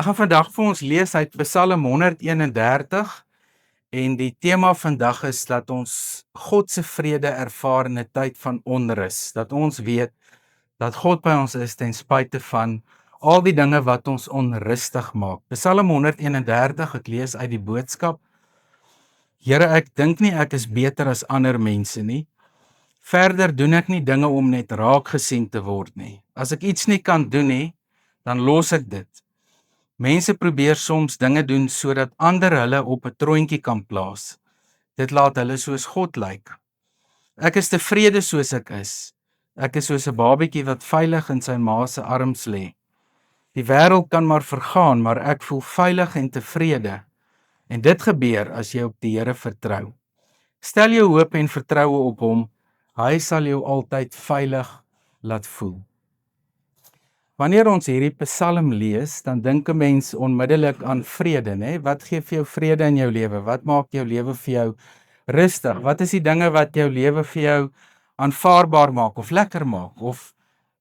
Ek gaan vandag vir ons lees uit Psalm 131 en die tema vandag is dat ons God se vrede ervaar in 'n tyd van onrus. Dat ons weet dat God by ons is ten spyte van al die dinge wat ons onrustig maak. Psalm 131, ek lees uit die boodskap. Here, ek dink nie ek is beter as ander mense nie. Verder doen ek nie dinge om net raak gesien te word nie. As ek iets nie kan doen nie, dan los ek dit. Mense probeer soms dinge doen sodat ander hulle op 'n troontjie kan plaas. Dit laat hulle soos God lyk. Ek is tevrede soos ek is. Ek is soos 'n babatjie wat veilig in sy ma se arms lê. Die wêreld kan maar vergaan, maar ek voel veilig en tevrede. En dit gebeur as jy op die Here vertrou. Stel jou hoop en vertroue op hom. Hy sal jou altyd veilig laat voel. Wanneer ons hierdie Psalm lees, dan dink 'n mens onmiddellik aan vrede, né? Wat gee vir jou vrede in jou lewe? Wat maak jou lewe vir jou rustig? Wat is die dinge wat jou lewe vir jou aanvaarbaar maak of lekker maak of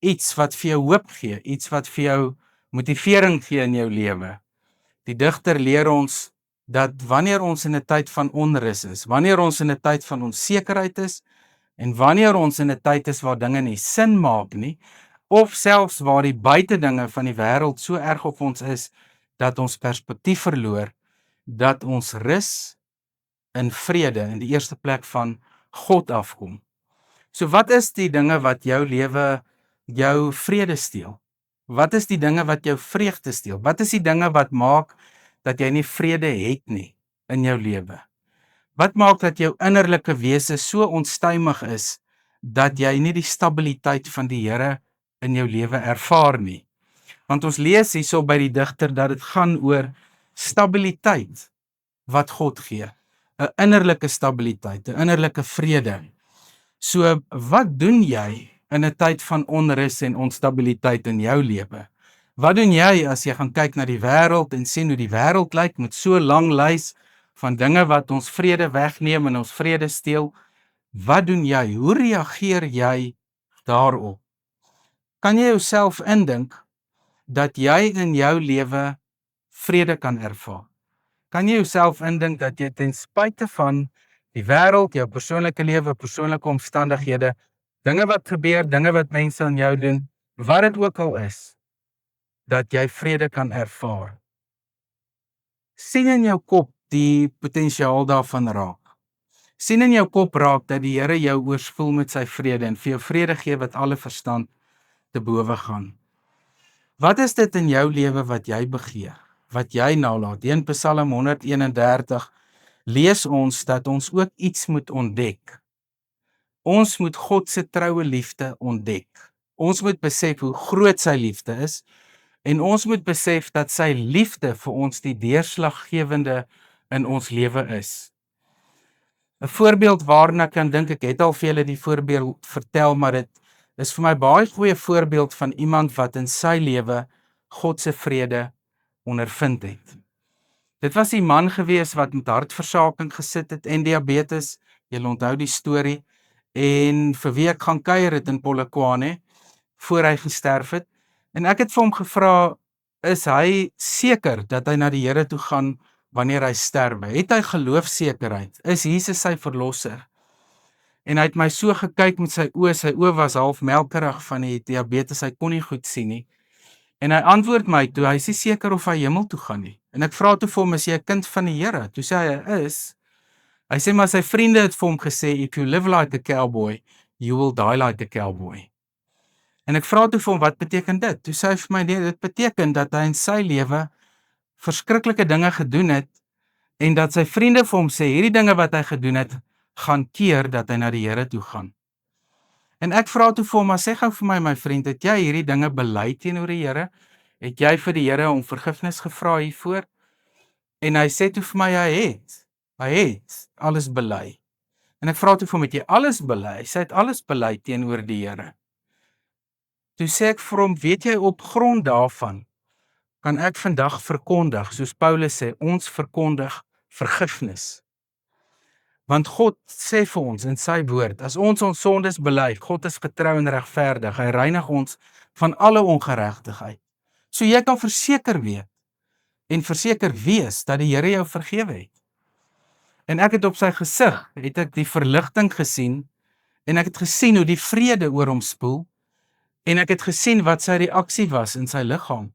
iets wat vir jou hoop gee, iets wat vir jou motivering gee in jou lewe? Die digter leer ons dat wanneer ons in 'n tyd van onrus is, wanneer ons in 'n tyd van onsekerheid is en wanneer ons in 'n tyd is waar dinge nie sin maak nie, of selfs waar die buitedinge van die wêreld so erg op ons is, dat ons perspektief verloor, dat ons rus in vrede in die eerste plek van God afkom. So wat is die dinge wat jou lewe, jou vrede steel? Wat is die dinge wat jou vreugde steel? Wat is die dinge wat maak dat jy nie vrede het nie in jou lewe? Wat maak dat jou innerlike wese so onstuimig is, dat jy nie die stabiliteit van die Here in jou lewe ervaar nie? Want ons lees hierso by die digter dat dit gaan oor stabiliteit wat God gee, 'n innerlike stabiliteit, 'n innerlike vrede. So wat doen jy in 'n tyd van onrus en onstabiliteit in jou lewe? Wat doen jy as jy gaan kyk na die wêreld en sien hoe die wêreld lyk met so 'n lang lys van dinge wat ons vrede wegneem en ons vrede steel? Wat doen jy? Hoe reageer jy daarop? Kan jy jouself indink dat jy in jou lewe vrede kan ervaar? Kan jy jouself indink dat jy ten spyte van die wêreld, jou persoonlike lewe, persoonlike omstandighede, dinge wat gebeur, dinge wat mense aan jou doen, wat dit ook al is, dat jy vrede kan ervaar? Sien in jou kop die potensiaal daarvan raak. Sien in jou kop raak dat die Here jou oorspoel met sy vrede en vir jou vrede gee wat alle verstand te bowe gaan. Wat is dit in jou lewe wat jy begeer, wat jy nalaat? In Psalm 131 lees ons dat ons ook iets moet ontdek. Ons moet God se troue liefde ontdek. Ons moet besef hoe groot sy liefde is en ons moet besef dat sy liefde vir ons die deurslaggewende in ons lewe is. 'n Voorbeeld waarna ek kan dink, ek het al vir julle die voorbeeld vertel, maar dit is vir my baie goeie voorbeeld van iemand wat in sy lewe God se vrede ondervind het. Dit was 'n man gewees wat met hartversaking gesit het en diabetes. Julle onthou die storie. En vir wie ek gaan kuier het in Polokwane voor hy gesterf het. En ek het vir hom gevra, is hy seker dat hy na die Here toe gaan wanneer hy sterwe? Het hy geloofsekerheid? Is Jesus sy verlosser? En hy het my so gekyk met sy oë was half melkerig van die diabetes, hy kon nie goed sien nie. En hy antwoord my toe, hy is nie seker of hy hemel toe gaan nie. En ek vra toe vir hom, is jy 'n kind van die Here? Toe sê hy is. Hy sê maar sy vriende het vir hom gesê, if you live like a cowboy, you will die like a cowboy. En ek vra toe vir hom, wat beteken dit? Toe sê hy vir my, nee, dit beteken dat hy in sy lewe verskriklike dinge gedoen het en dat sy vriende vir hom sê, hierdie dinge wat hy gedoen het, gaan keer dat hy na die Here toe gaan. En ek vra toe vir hom, maar sê gou vir my vriend, het jy hierdie dinge bely teenoor die Here? Het jy vir die Here om vergifnis gevra hiervoor? En hy sê toe vir my, hy het alles bely. En ek vra toe vir hom, het jy alles bely? Hy sê, hy het alles bely teenoor die Here. Toe sê ek vir hom, weet jy, op grond daarvan kan ek vandag verkondig, soos Paulus sê, ons verkondig vergifnis. Want God sê vir ons in sy woord, as ons sondes bely, God is getrou en regverdig, hy reinig ons van alle ongeregtigheid. So jy kan verseker weet, en verseker wees dat die Here jou vergewe het. En ek het op sy gesig, het ek die verligting gesien, en ek het gesien hoe die vrede oor hom spoel, en ek het gesien wat sy reaksie was in sy liggaam.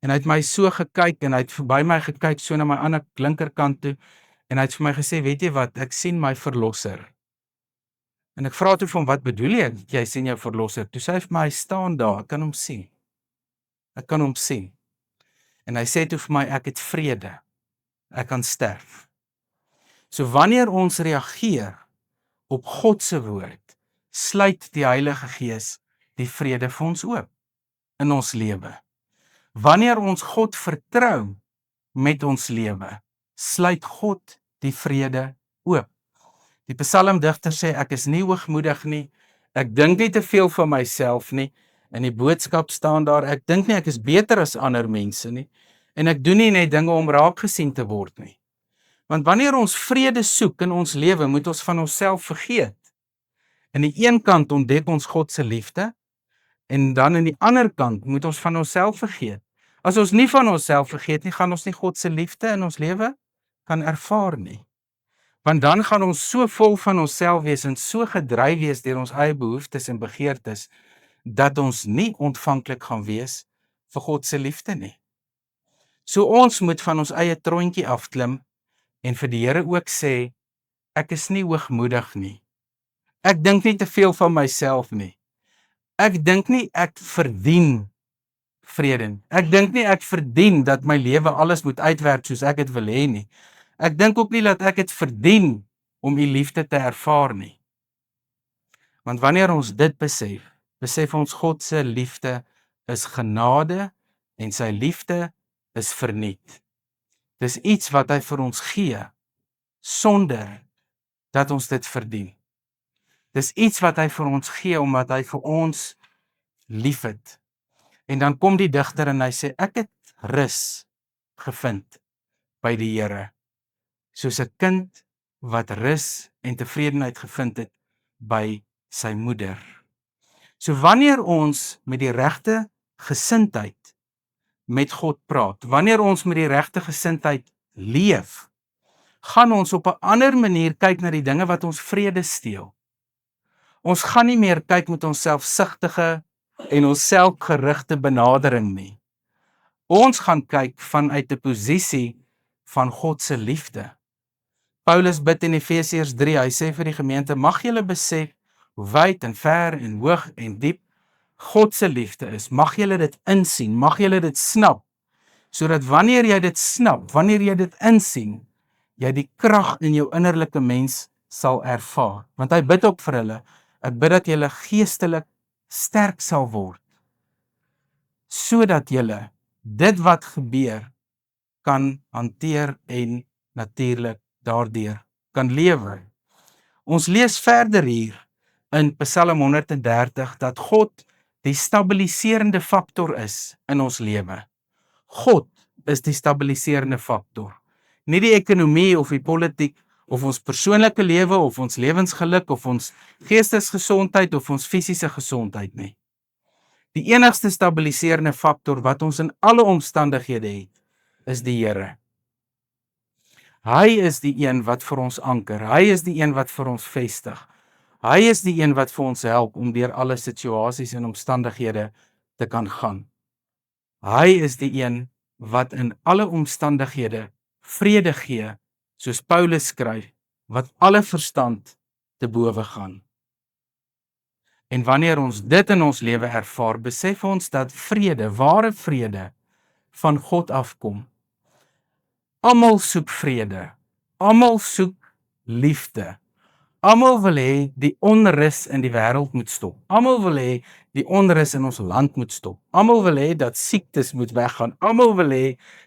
En hy het my so gekyk, en hy het verby my gekyk, so na my ander linkerkant toe, en hy het vir my gesê, weet jy wat, ek sien my verlosser. En ek vra toe vir hom, wat bedoel jy sien jou verlosser? Toe sê hy vir my, hy staan daar, ek kan hom sien. Ek kan hom sien. En hy sê toe vir my, ek het vrede. Ek kan sterf. So wanneer ons reageer op God se woord, sluit die Heilige Gees die vrede vir ons oop in ons lewe. Wanneer ons God vertrou met ons lewe, sluit God die vrede oop. Die psalmdigter sê, ek is nie hoogmoedig nie, ek dink nie te veel van myself nie, in die boodskap staan daar, ek dink nie ek is beter as ander mense nie, en ek doen nie net dinge om raak gesien te word nie. Want wanneer ons vrede soek in ons lewe, moet ons van onsself vergeet. Aan die een kant ontdek ons God se liefde, en dan aan die ander kant moet ons van onsself vergeet. As ons nie van onsself vergeet nie, gaan ons nie God se liefde in ons lewe kan ervaar nie. Want dan gaan ons so vol van onsself wees en so gedryf wees deur ons eie behoeftes en begeertes, dat ons nie ontvanklik gaan wees vir God se liefde nie. So ons moet van ons eie troontjie afklim, en vir die Here ook sê, ek is nie hoogmoedig nie. Ek dink nie te veel van myself nie. Ek dink nie ek verdien vrede. Ek dink nie ek verdien dat my lewe alles moet uitwerk soos ek dit wil hê nie. Ek dink ook nie dat ek dit verdien om u liefde te ervaar nie. Want wanneer ons dit besef ons God se liefde is genade en sy liefde is verniet. Dis iets wat hy vir ons gee, sonder dat ons dit verdien. Dis iets wat hy vir ons gee, omdat hy vir ons liefhet. En dan kom die digter en hy sê, ek het rus gevind by die Here, soos 'n kind wat rus en tevredenheid gevind het by sy moeder. So wanneer ons met die regte gesindheid met God praat, wanneer ons met die regte gesindheid leef, gaan ons op 'n ander manier kyk na die dinge wat ons vrede steel. Ons gaan nie meer kyk met ons selfsugtige en ons selfgerigte benadering nie. Ons gaan kyk vanuit 'n posisie van God se liefde. Paulus bid in Efesiërs 3, hy sê vir die gemeente, mag julle besef hoe wyd en ver en hoog en diep God se liefde is. Mag julle dit insien, mag julle dit snap, sodat wanneer jy dit snap, wanneer jy dit insien, jy die krag in jou innerlike mens sal ervaar. Want hy bid ook vir hulle, ek bid dat julle geestelik sterk sal word, sodat julle dit wat gebeur kan hanteer en natuurlik daardeur kan lewe. Ons lees verder hier in Psalm 130 dat God die stabiliserende faktor is in ons lewe. God is die stabiliserende faktor. Nie die ekonomie of die politiek of ons persoonlike lewe of ons lewensgeluk of ons geestesgesondheid of ons fisiese gesondheid nie. Die enigste stabiliserende faktor wat ons in alle omstandighede het, is die Here. Hy is die een wat vir ons anker. Hy is die een wat vir ons vestig. Hy is die een wat vir ons help om deur alle situasies en omstandighede te kan gaan. Hy is die een wat in alle omstandighede vrede gee, soos Paulus skryf, wat alle verstand te bowe gaan. En wanneer ons dit in ons lewe ervaar, besef ons dat vrede, ware vrede, van God afkom. Almal soek vrede, almal soek liefde. Almal wil hê die onrus in die wêreld moet stop. Almal wil hê die onrus in ons land moet stop. Almal wil hê dat siektes moet weggaan. Almal wil hê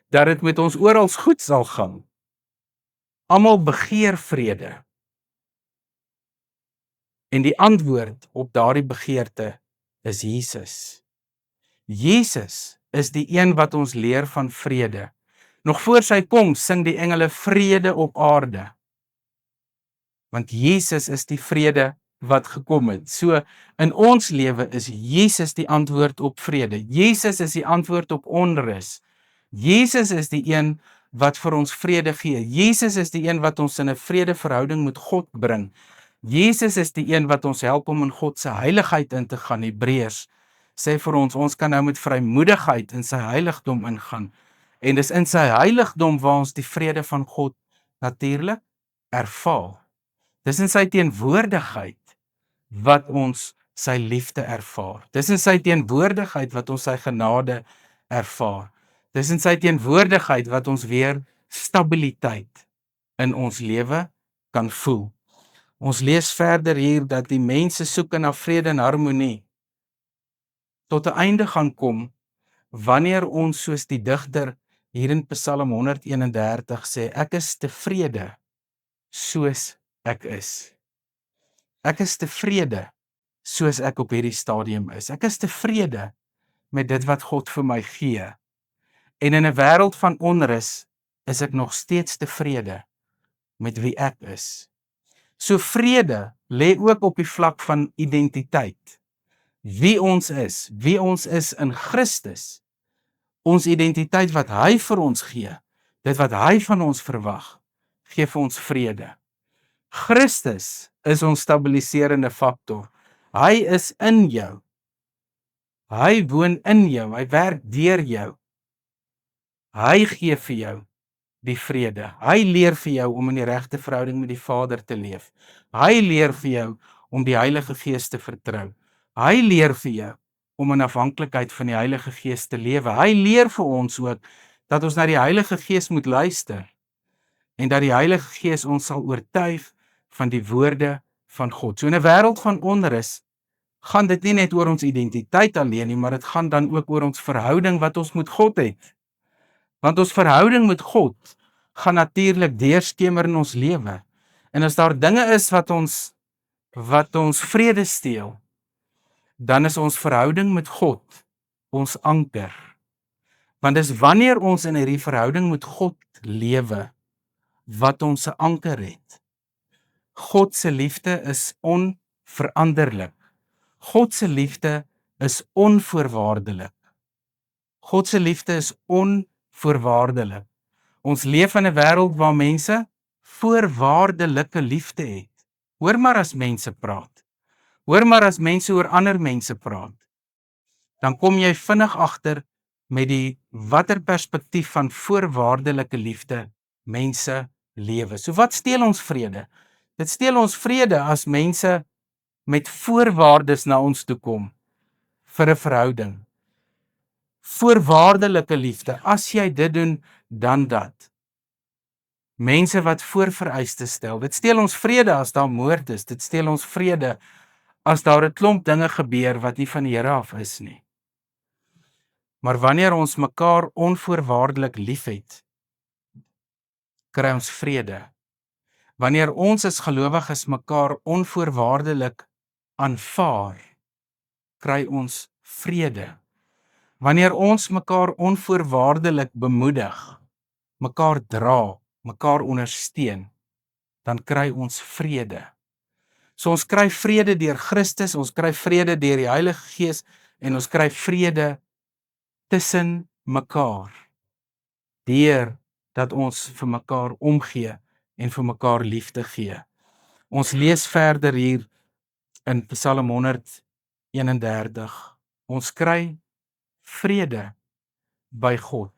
dat dit met ons oral goed sal gaan. Almal begeer vrede. En die antwoord op daardie begeerte is Jesus. Jesus is die een wat ons leer van vrede. Nog voor sy koms sing die engele vrede op aarde. Want Jesus is die vrede wat gekom het. So in ons lewe is Jesus die antwoord op vrede. Jesus is die antwoord op onrus. Jesus is die een wat vir ons vrede gee. Jesus is die een wat ons in 'n vredeverhouding met God bring. Jesus is die een wat ons help om in God se heiligheid in te gaan. Hebreërs sê vir ons kan nou met vrymoedigheid in sy heiligdom ingaan. En dis in sy heiligdom waar ons die vrede van God natuurlik ervaar. Dis in sy teenwoordigheid wat ons sy liefde ervaar. Dis in sy teenwoordigheid wat ons sy genade ervaar. Dis in sy teenwoordigheid wat ons weer stabiliteit in ons lewe kan voel. Ons lees verder hier dat die mense soek na vrede en harmonie tot 'n einde gaan kom wanneer ons soos die digter hier in Psalm 131 sê, ek is tevrede soos ek is. Ek is tevrede soos ek op hierdie stadium is. Ek is tevrede met dit wat God vir my gee. En in 'n wêreld van onrus is ek nog steeds tevrede met wie ek is. So vrede lê ook op die vlak van identiteit. Wie ons is in Christus. Ons identiteit wat hy vir ons gee, dit wat hy van ons verwag, gee vir ons vrede. Christus is ons stabiliserende faktor. Hy is in jou. Hy woon in jou, hy werk deur jou. Hy gee vir jou die vrede. Hy leer vir jou om in die regte verhouding met die Vader te leef. Hy leer vir jou om die Heilige Gees te vertrou. Hy leer vir jou om in afhanklikheid van die Heilige Gees te lewe. Hy leer vir ons ook dat ons na die Heilige Gees moet luister en dat die Heilige Gees ons sal oortuig van die woorde van God. So in 'n wêreld van onrus gaan dit nie net oor ons identiteit alleen nie, maar dit gaan dan ook oor ons verhouding wat ons met God het. Want ons verhouding met God gaan natuurlik deurskemer in ons lewe. En as daar dinge is wat ons vrede steel, dan is ons verhouding met God ons anker. Want dis wanneer ons in hierdie verhouding met God lewe wat ons 'n anker het. God se liefde is onveranderlik. God se liefde is onvoorwaardelik. God se liefde is onvoorwaardelik. Ons leef in 'n wêreld waar mense voorwaardelike liefde het. Hoor maar as mense praat. Hoor maar as mense oor ander mense praat. Dan kom jy vinnig agter met die watter perspektief van voorwaardelike liefde mense lewe. So wat steel ons vrede? Dit steel ons vrede as mense met voorwaardes na ons toe kom vir 'n verhouding. Voorwaardelike liefde, as jy dit doen, dan dat. Mense wat voorvereistes stel, dit steel ons vrede as daar moord is, dit steel ons vrede as daar 'n klomp dinge gebeur wat nie van die Here af is nie. Maar wanneer ons mekaar onvoorwaardelik liefhet, kry ons vrede. Wanneer ons as gelowiges mekaar onvoorwaardelik aanvaar, kry ons vrede. Wanneer ons mekaar onvoorwaardelik bemoedig, mekaar dra, mekaar ondersteun, dan kry ons vrede. So ons kry vrede deur Christus, ons kry vrede deur die Heilige Gees en ons kry vrede tussen mekaar. Deur dat ons vir mekaar omgee en vir mekaar liefde gee. Ons lees verder hier in Psalm 131. Ons kry vrede by God.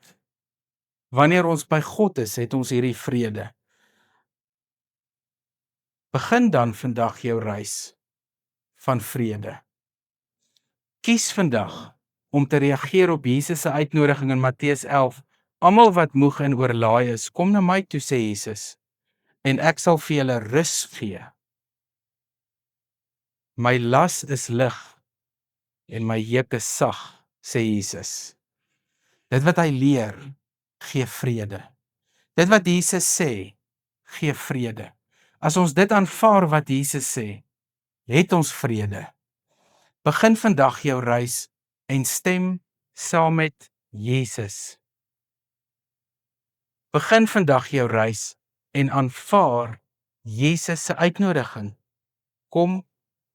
Wanneer ons by God is, het ons hierdie vrede. Begin dan vandag jou reis van vrede. Kies vandag om te reageer op Jesus se uitnodiging in Matteus 11. Almal wat moeg en oorlaai is, kom na my toe, sê Jesus, en ek sal vir julle rus gee. My las is lig en my juk is sag, sê Jesus. Dit wat hy leer, gee vrede. Dit wat Jesus sê, gee vrede. As ons dit aanvaar wat Jesus sê, het ons vrede. Begin vandag jou reis en stem saam met Jesus. Begin vandag jou reis en aanvaar Jesus se uitnodiging. Kom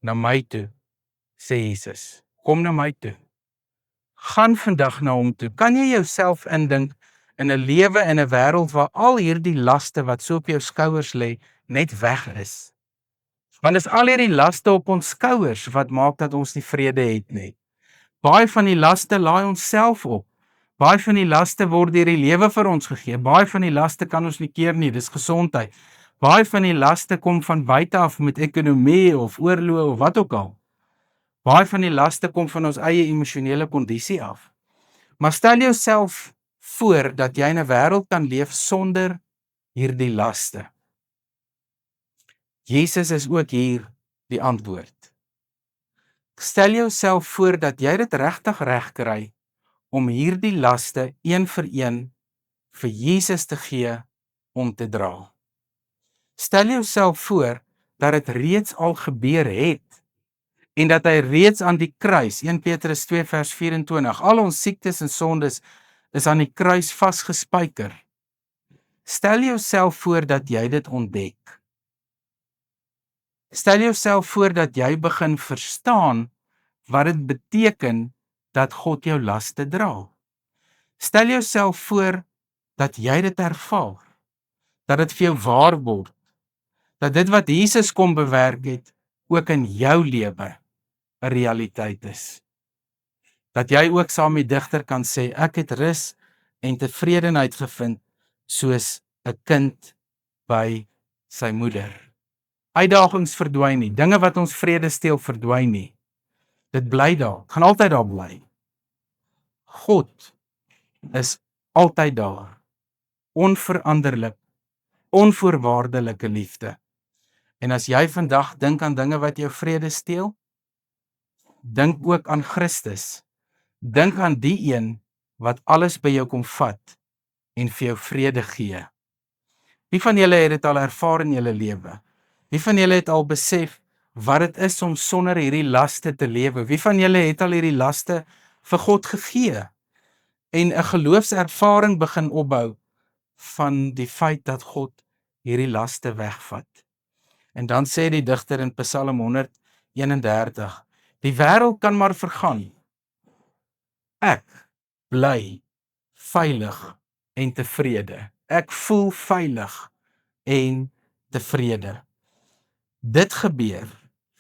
na my toe, sê Jesus. Kom na my toe. Gaan vandag na hom toe. Kan jy jouself indink in 'n lewe in 'n wêreld waar al hierdie laste wat so op jou skouers lê, net weg is. Want dis al hierdie laste op ons skouers wat maak dat ons nie vrede het nie. Baie van die laste laai ons self op. Baie van die laste word deur die lewe vir ons gegee. Baie van die laste kan ons nie keer nie, dis gesondheid. Baie van die laste kom van buite af met ekonomie of oorloë of wat ook al. Baie van die laste kom van ons eie emosionele kondisie af. Maar stel jouself voor dat jy in 'n wêreld kan leef sonder hierdie laste. Jesus is ook hier die antwoord. Stel jouself voor dat jy dit regtig reg kry om hierdie laste een vir Jesus te gee om te dra. Stel jouself voor dat dit reeds al gebeur het en dat hy reeds aan die kruis, 1 Petrus 2 vers 24, al ons siektes en sondes is aan die kruis vasgespijker. Stel jouself voor dat jy dit ontdek. Stel jouself voor dat jy begin verstaan wat dit beteken dat God jou laste dra. Stel jouself voor dat jy dit ervaar, dat dit vir jou waar word, dat dit wat Jesus kom bewerk het, ook in jou lewe 'n realiteit is. Dat jy ook saam met die digter kan sê, ek het rus en tevredenheid gevind, soos 'n kind by sy moeder. Uitdagings verdwyn nie, dinge wat ons vrede steel verdwyn nie. Dit bly daar, gaan altyd daar bly. God is altyd daar, onveranderlik, onvoorwaardelike liefde. En as jy vandag dink aan dinge wat jou vrede steel, dink ook aan Christus. Dink aan die een wat alles by jou kom vat en vir jou vrede gee. Wie van julle het dit al ervaar in julle lewe? Wie van julle het al besef wat dit is om sonder hierdie laste te lewe? Wie van julle het al hierdie laste vir God gegee en 'n geloofservaring begin opbou van die feit dat God hierdie laste wegvat? En dan sê die digter in Psalm 131, die wêreld kan maar vergaan. Ek bly veilig en tevrede. Ek voel veilig en tevrede. Dit gebeur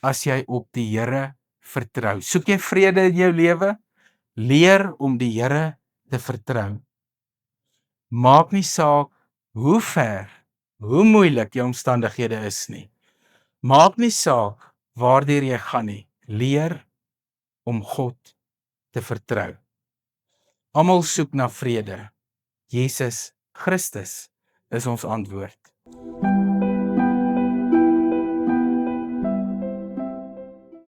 as jy op die Here vertrou. Soek jy vrede in jou lewe? Leer om die Here te vertrou. Maak nie saak hoe ver, hoe moeilik jou omstandighede is nie. Maak nie saak waardeur jy gaan nie. Leer om God te vertrou. Almal soek na vrede. Jesus Christus is ons antwoord.